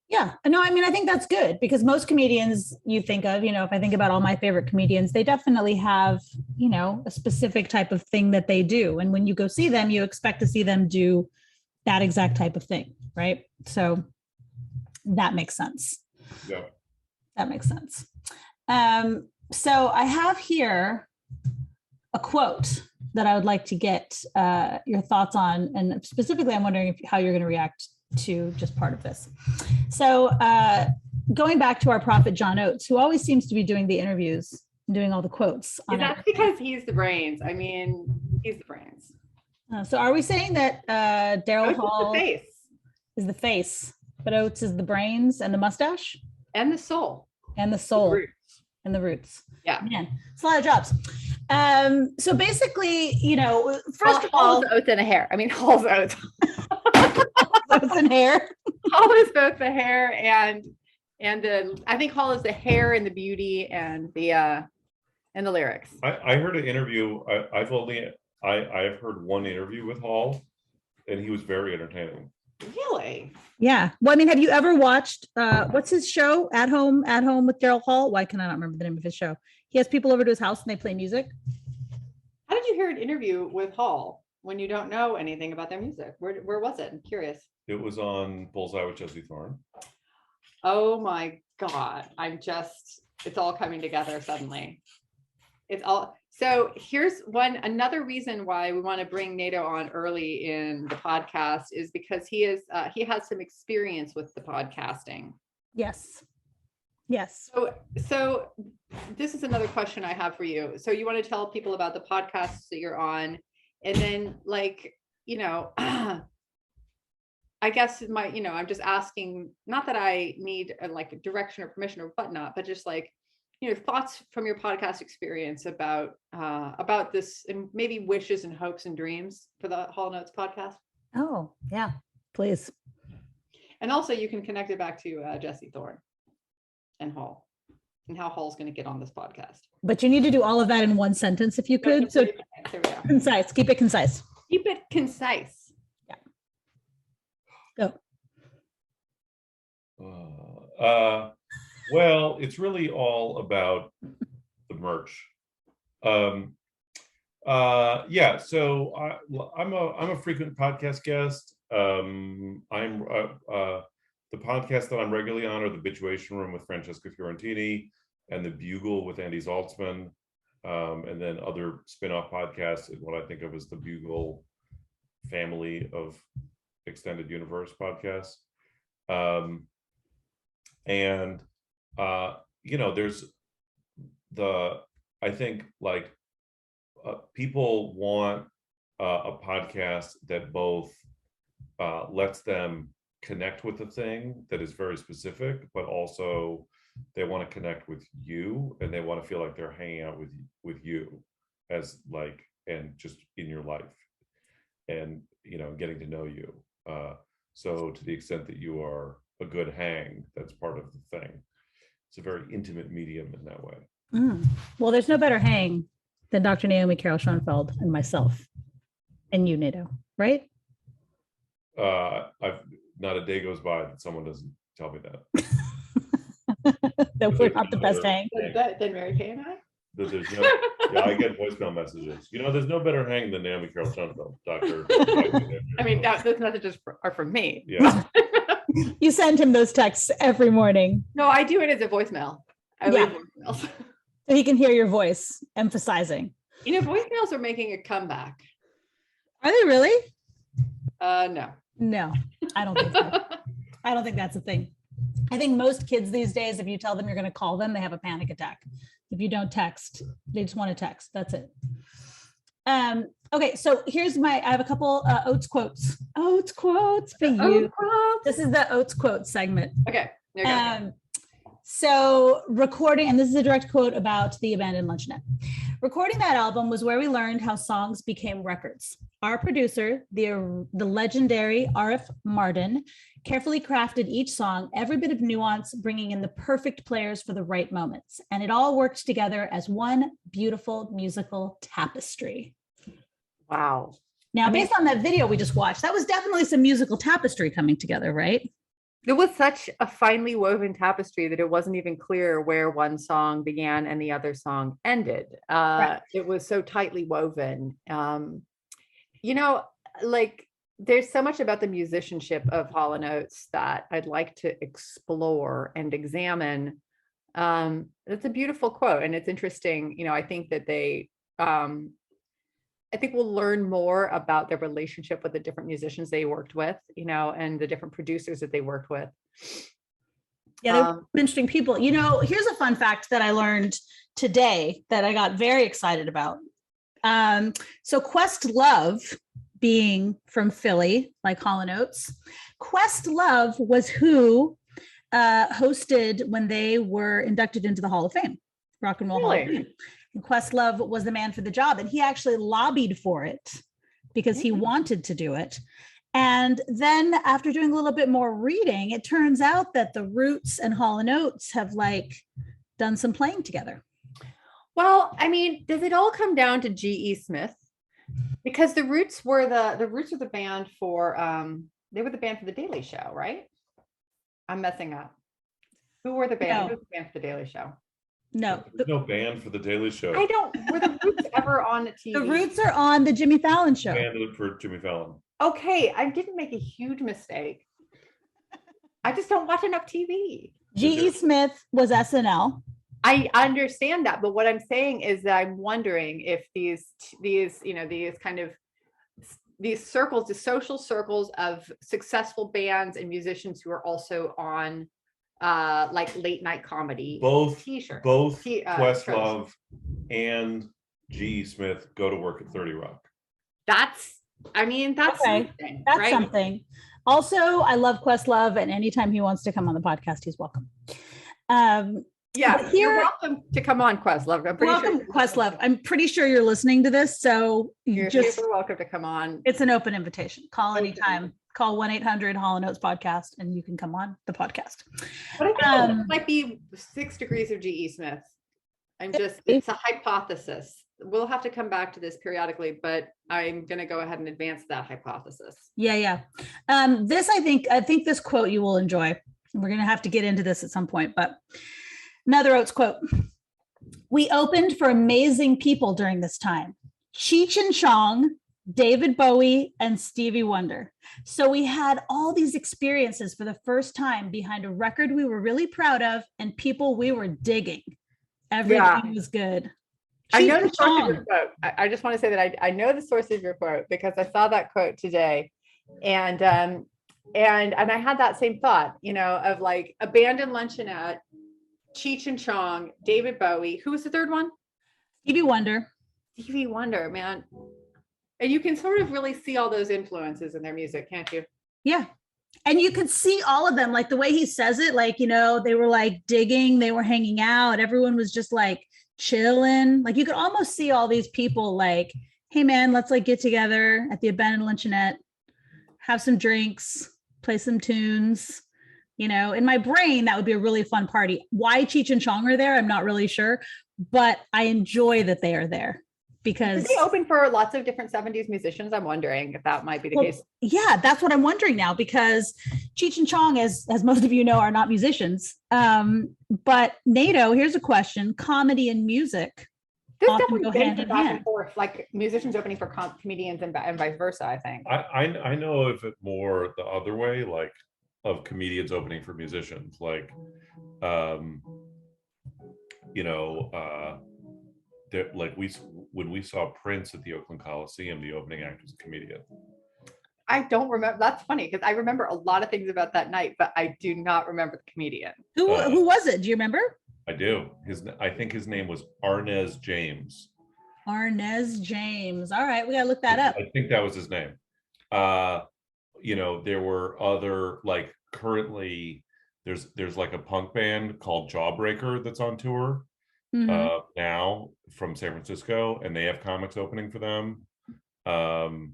[SPEAKER 2] Yeah, no, I mean, I think that's good, because most comedians you think of, if I think about all my favorite comedians, they definitely have, a specific type of thing that they do. And when you go see them, you expect to see them do that exact type of thing, right? So that makes sense.
[SPEAKER 3] Yeah.
[SPEAKER 2] That makes sense. So I have here a quote that I would like to get your thoughts on. And specifically, I'm wondering how you're going to react to just part of this. So going back to our prophet, John Oates, who always seems to be doing the interviews, doing all the quotes.
[SPEAKER 1] Is that because he's the brains? I mean, he's the brains.
[SPEAKER 2] So are we saying that Daryl Hall
[SPEAKER 1] is
[SPEAKER 2] the face, but Oates is the brains and the mustache?
[SPEAKER 1] And the soul.
[SPEAKER 2] And the soul.
[SPEAKER 1] The
[SPEAKER 2] and the roots.
[SPEAKER 1] Yeah.
[SPEAKER 2] Man, it's a lot of jobs. So basically, first of all,
[SPEAKER 1] Hall's oats and a hair. I mean, Hall's oats.
[SPEAKER 2] Oats and hair.
[SPEAKER 1] Hall is both the hair and the. I think Hall is the hair and the beauty and the lyrics.
[SPEAKER 3] I heard an interview. I've heard one interview with Hall, and he was very entertaining.
[SPEAKER 1] Really?
[SPEAKER 2] Yeah. Well, I mean, have you ever watched what's his show? At Home with Daryl Hall? Why can I not remember the name of his show? He has people over to his house and they play music.
[SPEAKER 1] How did you hear an interview with Hall when you don't know anything about their music? Where was it? I'm curious.
[SPEAKER 3] It was on Bullseye with Jesse Thorne.
[SPEAKER 1] Oh my God. It's all coming together suddenly. So here's another reason why we want to bring Nato on early in the podcast is because he has some experience with the podcasting.
[SPEAKER 2] Yes.
[SPEAKER 1] So this is another question I have for you. So you want to tell people about the podcasts that you're on, and then I guess I'm just asking, not that I need a direction or permission or whatnot, but just thoughts from your podcast experience about this, and maybe wishes and hopes and dreams for the Hall Notes podcast.
[SPEAKER 2] Oh yeah, please.
[SPEAKER 1] And also you can connect it back to Jesse Thorne and Hall, and how Hall's going to get on this podcast.
[SPEAKER 2] But you need to do all of that in one sentence if you could. So
[SPEAKER 1] there we go.
[SPEAKER 2] Concise. Keep it concise.
[SPEAKER 1] Keep it concise.
[SPEAKER 2] Yeah.
[SPEAKER 3] Go. Well, it's really all about the merch. Yeah. So I'm a frequent podcast guest. The podcasts that I'm regularly on are the Bitchuation Room with Francesca Fiorentini, and The Bugle with Andy Zaltzman, and then other spin-off podcasts, what I think of as the Bugle family of extended universe podcasts. And there's I think like people want a podcast that both lets them connect with a thing that is very specific, but also they want to connect with you, and they want to feel like they're hanging out with you as like, and just in your life, and getting to know you. So to the extent that you are a good hang, that's part of the thing. It's a very intimate medium in that way.
[SPEAKER 2] Well, there's no better hang than Dr. Naomi Carol Schoenfeld and myself and you, Nato, right?
[SPEAKER 3] I've not a day goes by that someone doesn't tell me that.
[SPEAKER 2] That we're not the best hang.
[SPEAKER 1] Then Mary Kay and I?
[SPEAKER 3] That there's no, I get voicemail messages. There's no better hang than Naomi Carol Schoenfeld, Doctor.
[SPEAKER 1] I mean, those messages are from me.
[SPEAKER 3] Yeah.
[SPEAKER 2] You send him those texts every morning.
[SPEAKER 1] No, I do it as a voicemail. I leave voicemails.
[SPEAKER 2] So he can hear your voice emphasizing.
[SPEAKER 1] Voicemails are making a comeback.
[SPEAKER 2] Are they really?
[SPEAKER 1] No.
[SPEAKER 2] No, I don't think so. I don't think that's a thing. I think most kids these days, if you tell them you're going to call them, they have a panic attack. If you don't text, they just want to text. That's it. Okay, so I have a couple Oates quotes. Oates quotes for you. This is the Oates quote segment.
[SPEAKER 1] Okay.
[SPEAKER 2] So recording, and this is a direct quote about the Abandoned Luncheonette. Recording that album was where we learned how songs became records. Our producer, the legendary R.F. Martin, carefully crafted each song, every bit of nuance, bringing in the perfect players for the right moments. And it all worked together as one beautiful musical tapestry.
[SPEAKER 1] Wow.
[SPEAKER 2] Now, based on that video we just watched, that was definitely some musical tapestry coming together, right?
[SPEAKER 1] It was such a finely woven tapestry that it wasn't even clear where one song began and the other song ended.
[SPEAKER 2] Right.
[SPEAKER 1] It was so tightly woven. There's so much about the musicianship of Hall & Oates that I'd like to explore and examine. It's a beautiful quote, and it's interesting. I think that I think we'll learn more about their relationship with the different musicians they worked with, and the different producers that they worked with.
[SPEAKER 2] Yeah, they're interesting people. Here's a fun fact that I learned today that I got very excited about. So Questlove, being from Philly, like Hall & Oates, Questlove was who hosted when they were inducted into the Hall of Fame, Rock and Roll Hall of Fame. And Questlove was the man for the job, and he actually lobbied for it because he wanted to do it. And then after doing a little bit more reading, it turns out that the Roots and Hall & Oates have done some playing together.
[SPEAKER 1] Well, I mean, does it all come down to G.E. Smith? Because the Roots were the band for they were the band for the Daily Show, right? I'm messing up. Who were the band?
[SPEAKER 2] No.
[SPEAKER 1] Who was the band for the Daily Show?
[SPEAKER 2] No.
[SPEAKER 3] There's no band for the Daily Show.
[SPEAKER 1] Were the Roots ever on the TV?
[SPEAKER 2] The Roots are on the Jimmy Fallon show.
[SPEAKER 3] Band for Jimmy Fallon.
[SPEAKER 1] Okay, I didn't make a huge mistake. I just don't watch enough TV.
[SPEAKER 2] G.E. Smith was SNL.
[SPEAKER 1] I understand that, but what I'm saying is that I'm wondering if these circles, the social circles of successful bands and musicians who are also on late night comedy.
[SPEAKER 3] Both
[SPEAKER 1] T-shirts.
[SPEAKER 3] Questlove and G.E. Smith go to work at 30 Rock.
[SPEAKER 1] That's
[SPEAKER 2] Okay.
[SPEAKER 1] something.
[SPEAKER 2] That's
[SPEAKER 1] right?
[SPEAKER 2] something. Also, I love Questlove, and anytime he wants to come on the podcast, he's welcome.
[SPEAKER 1] Yeah, you're welcome to come on, Questlove.
[SPEAKER 2] Questlove. I'm pretty sure you're listening to this, so
[SPEAKER 1] You're super welcome to come on.
[SPEAKER 2] It's an open invitation. Call anytime. Call 1-800 Hall & Oates podcast, and you can come on the podcast.
[SPEAKER 1] But I think it might be 6 degrees of G.E. Smith. It's a hypothesis. We'll have to come back to this periodically, but I'm going to go ahead and advance that hypothesis.
[SPEAKER 2] Yeah. I think this quote you will enjoy. We're going to have to get into this at some point, but another Oates quote. We opened for amazing people during this time. Cheech and Chong, David Bowie, and Stevie Wonder. So we had all these experiences for the first time behind a record we were really proud of and people we were digging. Everything was good.
[SPEAKER 1] I know
[SPEAKER 2] Cheech
[SPEAKER 1] the source of
[SPEAKER 2] Chong.
[SPEAKER 1] your quote. I just want to say that I know the source of your quote because I saw that quote today, and I had that same thought, of like Abandoned Luncheonette, Cheech and Chong, David Bowie. Who was the third one?
[SPEAKER 2] Stevie Wonder.
[SPEAKER 1] Stevie Wonder, man. And you can sort of really see all those influences in their music, can't you?
[SPEAKER 2] Yeah. And you could see all of them, like the way he says it, like, they were like digging, they were hanging out, everyone was just like chilling. Like you could almost see all these people like, hey man, let's like get together at the Abandoned Luncheonette, have some drinks, play some tunes. In my brain, that would be a really fun party. Why Cheech and Chong are there, I'm not really sure, but I enjoy that they are there because
[SPEAKER 1] they open for lots of different 70s musicians. I'm wondering if that might be the case.
[SPEAKER 2] Yeah, that's what I'm wondering now, because Cheech and Chong, as most of you know, are not musicians. But Nato, here's a question: comedy and music often go hand in hand.
[SPEAKER 1] And forth, like musicians opening for comedians and vice versa. I think.
[SPEAKER 3] I know of it more the other way, like of comedians opening for musicians, like when we saw Prince at the Oakland Coliseum, the opening act was a comedian.
[SPEAKER 1] I don't remember. That's funny because I remember a lot of things about that night, but I do not remember the comedian.
[SPEAKER 2] Who was it? Do you remember?
[SPEAKER 3] I do. I think his name was Arnez James.
[SPEAKER 2] Arnez James. All right, we gotta look that up.
[SPEAKER 3] I think that was his name. There were other, like, currently there's like a punk band called Jawbreaker that's on tour now from San Francisco, and they have comics opening for them. In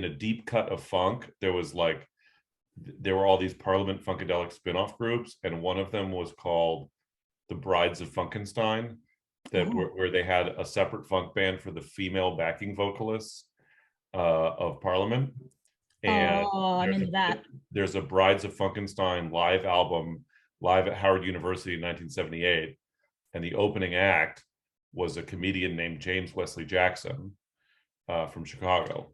[SPEAKER 3] a deep cut of funk, there were all these Parliament Funkadelic spin-off groups, and one of them was called the Brides of Funkenstein, where they had a separate funk band for the female backing vocalists of Parliament. And
[SPEAKER 2] I'm into that.
[SPEAKER 3] There's a Brides of Funkenstein live album live at Howard University in 1978, and the opening act was a comedian named James Wesley Jackson from Chicago.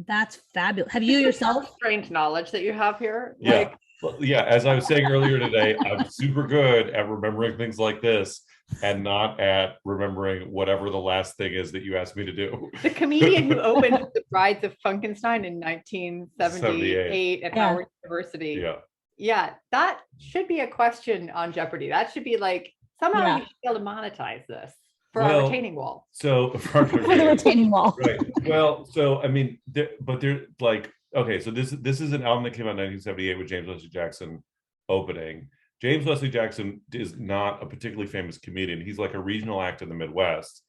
[SPEAKER 2] That's fabulous. Have you yourself?
[SPEAKER 1] Strange knowledge that you have here.
[SPEAKER 3] Yeah. Yeah, as I was saying earlier today, I'm super good at remembering things like this and not at remembering whatever the last thing is that you asked me to do.
[SPEAKER 1] The comedian who opened the Brides of Funkenstein in 1978 at Howard University. Yeah, that should be a question on Jeopardy. That should be like, somehow we should be able to monetize this for our retaining wall.
[SPEAKER 3] So for
[SPEAKER 2] the retaining wall.
[SPEAKER 3] Right. Well, so I mean, they're like, okay, so this is an album that came out in 1978 with James Wesley Jackson opening. James Wesley Jackson is not a particularly famous comedian. He's like a regional act in the Midwest,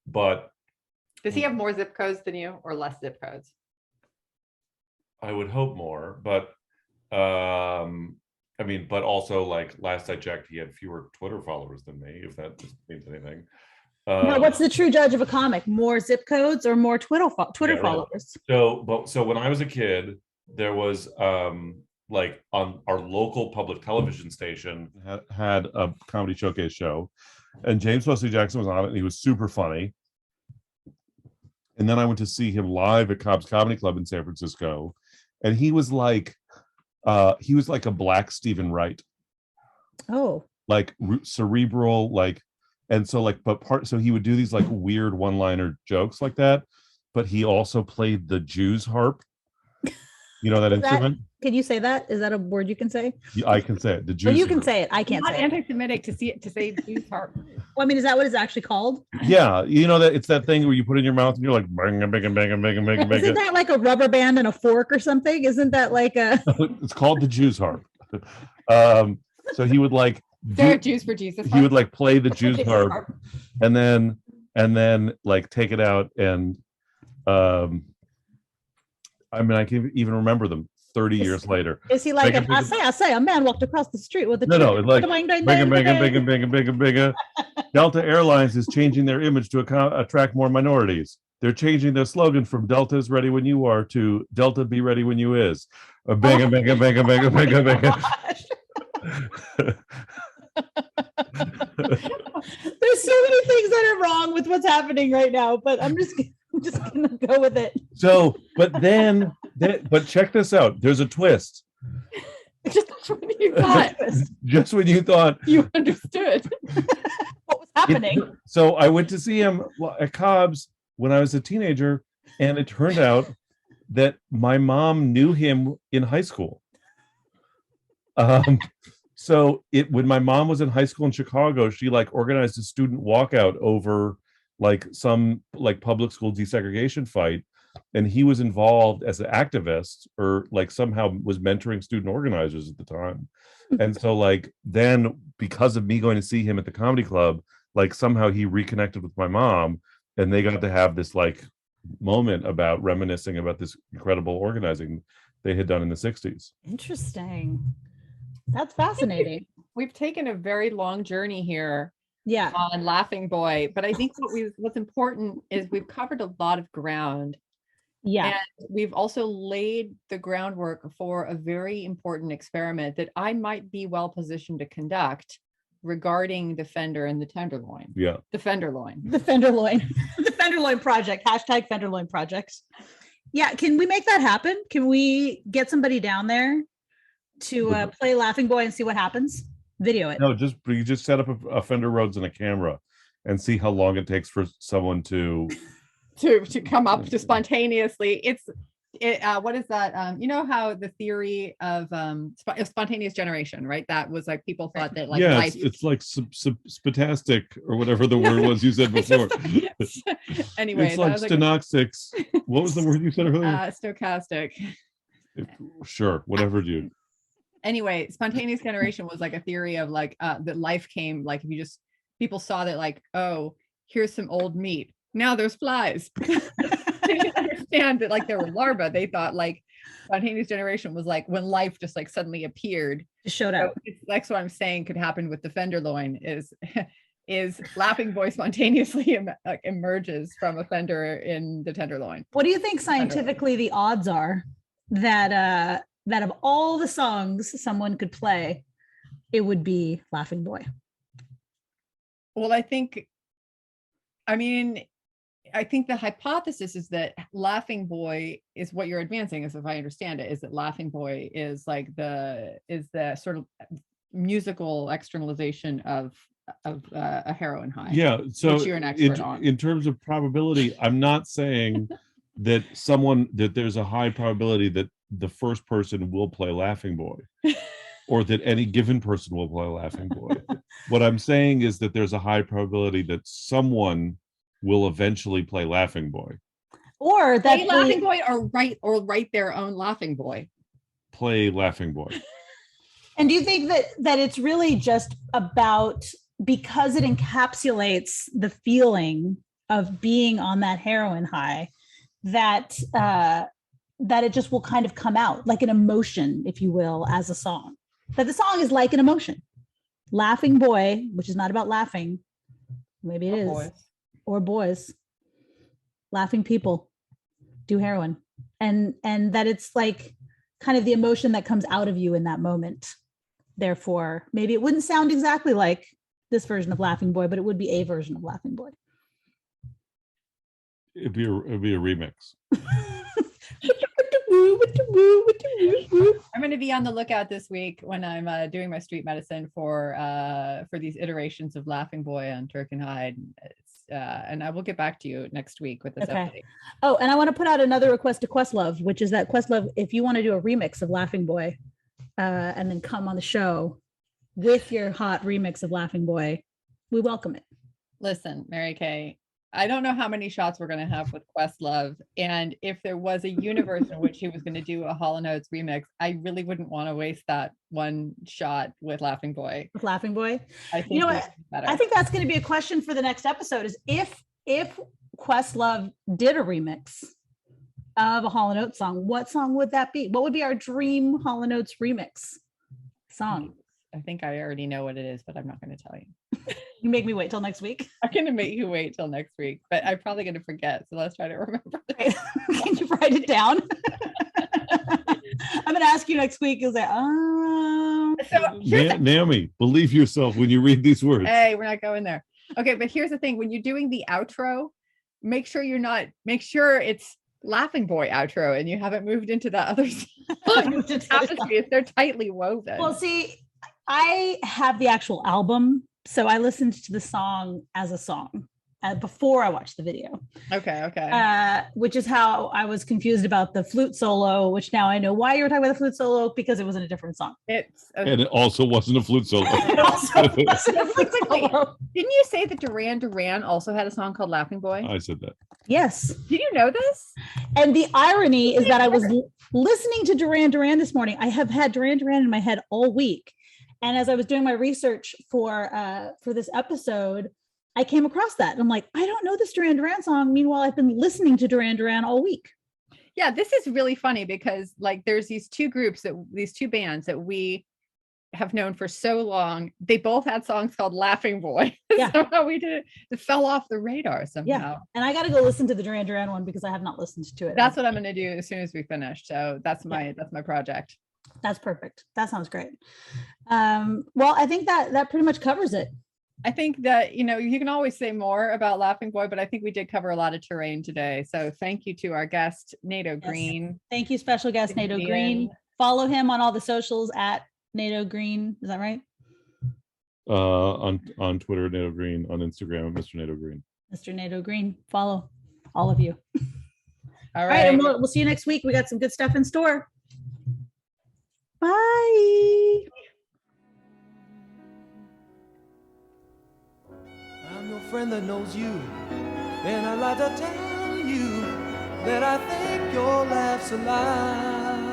[SPEAKER 3] but
[SPEAKER 1] does he have more zip codes than you or less zip codes?
[SPEAKER 3] I would hope more, but but also, like, last I checked, he had fewer Twitter followers than me, if that means anything.
[SPEAKER 2] What's the true judge of a comic? More zip codes or more Twitter followers?
[SPEAKER 3] So when I was a kid, there was like on our local public television station had a comedy showcase show, and James Wesley Jackson was on it, and he was super funny. And then I went to see him live at Cobb's Comedy Club in San Francisco, and he was like a black Stephen Wright.
[SPEAKER 2] Oh,
[SPEAKER 3] like cerebral, like. And so, like, so he would do these like weird one-liner jokes like that, but he also played the Jew's harp. You know that instrument?
[SPEAKER 2] Can you say that? Is that a word you can say?
[SPEAKER 3] Yeah, I can say it. The Jew's.
[SPEAKER 2] Well, you can say it. I can't say it.
[SPEAKER 1] Anti-Semitic to say Jew's harp.
[SPEAKER 2] Well, I mean, is that what it's actually called?
[SPEAKER 3] Yeah, you know that it's that thing where you put it in your mouth and you're like, bang, bang, bang, bang, bang, bang.
[SPEAKER 2] Isn't that like a rubber band and a fork or something? Isn't that like a?
[SPEAKER 3] It's called the Jew's harp. So he would like.
[SPEAKER 1] There are Jews for Jesus.
[SPEAKER 3] He would like play the Jew's harp, and then like take it out, and I mean, I can even remember them 30 years later.
[SPEAKER 2] Is he like, I say, a man walked across the street with a
[SPEAKER 3] no, it's like bigger. Delta Airlines is changing their image to attract more minorities. They're changing their slogan from Delta is ready when you are to Delta be ready when you is. Bigger.
[SPEAKER 2] There's so many things that are wrong with what's happening right now, but I'm just gonna go with it.
[SPEAKER 3] So, but check this out. There's a twist.
[SPEAKER 1] Just when you thought
[SPEAKER 3] Just when you thought
[SPEAKER 1] you understood
[SPEAKER 2] What was happening?
[SPEAKER 3] So I went to see him at Cobb's when I was a teenager, and it turned out that my mom knew him in high school. So when my mom was in high school in Chicago, she like organized a student walkout over like some like public school desegregation fight, and he was involved as an activist or like somehow was mentoring student organizers at the time. And so like then because of me going to see him at the comedy club, like somehow he reconnected with my mom, and they got to have this like moment about reminiscing about this incredible organizing they had done in the 60s.
[SPEAKER 2] Interesting. That's fascinating.
[SPEAKER 1] we've taken a very long journey here
[SPEAKER 2] Yeah.
[SPEAKER 1] on Laughing Boy, but I think what's important is we've covered a lot of ground.
[SPEAKER 2] Yeah.
[SPEAKER 1] And we've also laid the groundwork for a very important experiment that I might be well positioned to conduct regarding the Fender and the Tenderloin.
[SPEAKER 3] Yeah.
[SPEAKER 1] The Fenderloin.
[SPEAKER 2] The Fenderloin. The Fenderloin project. Hashtag Fenderloin project. Yeah. Can we make that happen? Can we get somebody down there to play Laughing Boy and see what happens? Video it.
[SPEAKER 3] No, you just set up a Fender Rhodes and a camera and see how long it takes for someone to
[SPEAKER 1] come up to spontaneously. What is that? You know how the theory of spontaneous generation, right? That was like people thought that like life.
[SPEAKER 3] It's like spastic or whatever the word was you said before.
[SPEAKER 1] Anyway,
[SPEAKER 3] it's like stenoxics. What was the word you said earlier?
[SPEAKER 1] Stochastic.
[SPEAKER 3] Sure, whatever, dude.
[SPEAKER 1] Anyway, spontaneous generation was like a theory of like that life came like if you just people saw that like, oh, here's some old meat. Now there's flies. They didn't understand that like there were larvae. They thought like spontaneous generation was like when life just like suddenly appeared.
[SPEAKER 2] Just showed up.
[SPEAKER 1] So that's what I'm saying could happen with the Fenderloin is Laughing Boy spontaneously emerges from a Fender in the Tenderloin.
[SPEAKER 2] What do you think scientifically the odds are that that of all the songs someone could play, it would be Laughing Boy?
[SPEAKER 1] Well, I think the hypothesis is that Laughing Boy is what you're advancing, as if I understand it, is that Laughing Boy is like the sort of musical externalization of a heroin high.
[SPEAKER 3] Yeah. So
[SPEAKER 1] which you're an expert on.
[SPEAKER 3] In terms of probability, I'm not saying that there's a high probability that the first person will play Laughing Boy or that any given person will play Laughing Boy. What I'm saying is that there's a high probability that someone will eventually play Laughing Boy.
[SPEAKER 2] Or that
[SPEAKER 1] play Laughing Boy or write their own Laughing Boy.
[SPEAKER 3] Play Laughing Boy.
[SPEAKER 2] And do you think that it's really just about, because it encapsulates the feeling of being on that heroin high, that it just will kind of come out like an emotion, if you will, as a song? That the song is like an emotion. Laughing Boy, which is not about laughing, maybe it is,
[SPEAKER 1] boys.
[SPEAKER 2] Or boys, laughing people do heroin, and that it's like kind of the emotion that comes out of you in that moment. Therefore, maybe it wouldn't sound exactly like this version of Laughing Boy, but it would be a version of Laughing Boy.
[SPEAKER 3] It'd be a remix.
[SPEAKER 1] I'm going to be on the lookout this week when I'm doing my street medicine for these iterations of Laughing Boy on Turk and Hyde. And I will get back to you next week with this update.
[SPEAKER 2] Oh, and I want to put out another request to Questlove, which is that Questlove, if you want to do a remix of Laughing Boy, and then come on the show with your hot remix of Laughing Boy, we welcome it.
[SPEAKER 1] Listen, Mary Kay, I don't know how many shots we're going to have with Questlove, and if there was a universe in which he was going to do a Hall & Oates remix, I really wouldn't want to waste that one shot with Laughing Boy.
[SPEAKER 2] With Laughing Boy,
[SPEAKER 1] I think
[SPEAKER 2] you know what? I think that's going to be a question for the next episode: is if Questlove did a remix of a Hall & Oates song, what song would that be? What would be our dream Hall & Oates remix song?
[SPEAKER 1] I think I already know what it is, but I'm not going to tell you.
[SPEAKER 2] You make me wait till next week.
[SPEAKER 1] I'm going to make you wait till next week, but I'm probably going to forget. So let's try to remember.
[SPEAKER 2] Can you write it down? I'm going to ask you next week. You'll say, oh.
[SPEAKER 1] So
[SPEAKER 3] Naomi, believe yourself when you read these words.
[SPEAKER 1] Hey, we're not going there. Okay, but here's the thing. When you're doing the outro, make sure it's Laughing Boy outro and you haven't moved into that other
[SPEAKER 2] Moved into the
[SPEAKER 1] tapestry. They're tightly woven.
[SPEAKER 2] Well, see, I have the actual album, so I listened to the song as a song before I watched the video.
[SPEAKER 1] Okay.
[SPEAKER 2] Which is how I was confused about the flute solo, which now I know why you were talking about the flute solo, because it was in a different song.
[SPEAKER 3] And it also wasn't a flute solo.
[SPEAKER 2] It also wasn't a flute solo.
[SPEAKER 1] Didn't you say that Duran Duran also had a song called Laughing Boy?
[SPEAKER 3] I said that.
[SPEAKER 2] Yes.
[SPEAKER 1] Did you know this?
[SPEAKER 2] And the irony is that I was listening to Duran Duran this morning. I have had Duran Duran in my head all week. And as I was doing my research for this episode, I came across that. I'm like, I don't know this Duran Duran song. Meanwhile, I've been listening to Duran Duran all week.
[SPEAKER 1] Yeah, this is really funny because like there's these two bands that we have known for so long. They both had songs called Laughing Boy.
[SPEAKER 2] Yeah.
[SPEAKER 1] Somehow we did it fell off the radar somehow.
[SPEAKER 2] Yeah. And I got to go listen to the Duran Duran one because I have not listened to it.
[SPEAKER 1] That's what I'm going to do as soon as we finish. So that's my project.
[SPEAKER 2] That's perfect. That sounds great. Well, I think that pretty much covers it.
[SPEAKER 1] I think that, you can always say more about Laughing Boy, but I think we did cover a lot of terrain today. So thank you to our guest, Nato Green.
[SPEAKER 2] Thank you, special guest, Nato Green. Follow him on all the socials at Nato Green. Is that right?
[SPEAKER 3] On Twitter, Nato Green. On Instagram, Mr. Nato Green.
[SPEAKER 2] Mr. Nato Green. Follow all of you.
[SPEAKER 1] All
[SPEAKER 2] All
[SPEAKER 1] right.
[SPEAKER 2] right, and we'll see you next week. We got some good stuff in store. Bye.
[SPEAKER 4] I'm your friend that knows you, and I'd like to tell you that I think your laugh's alive.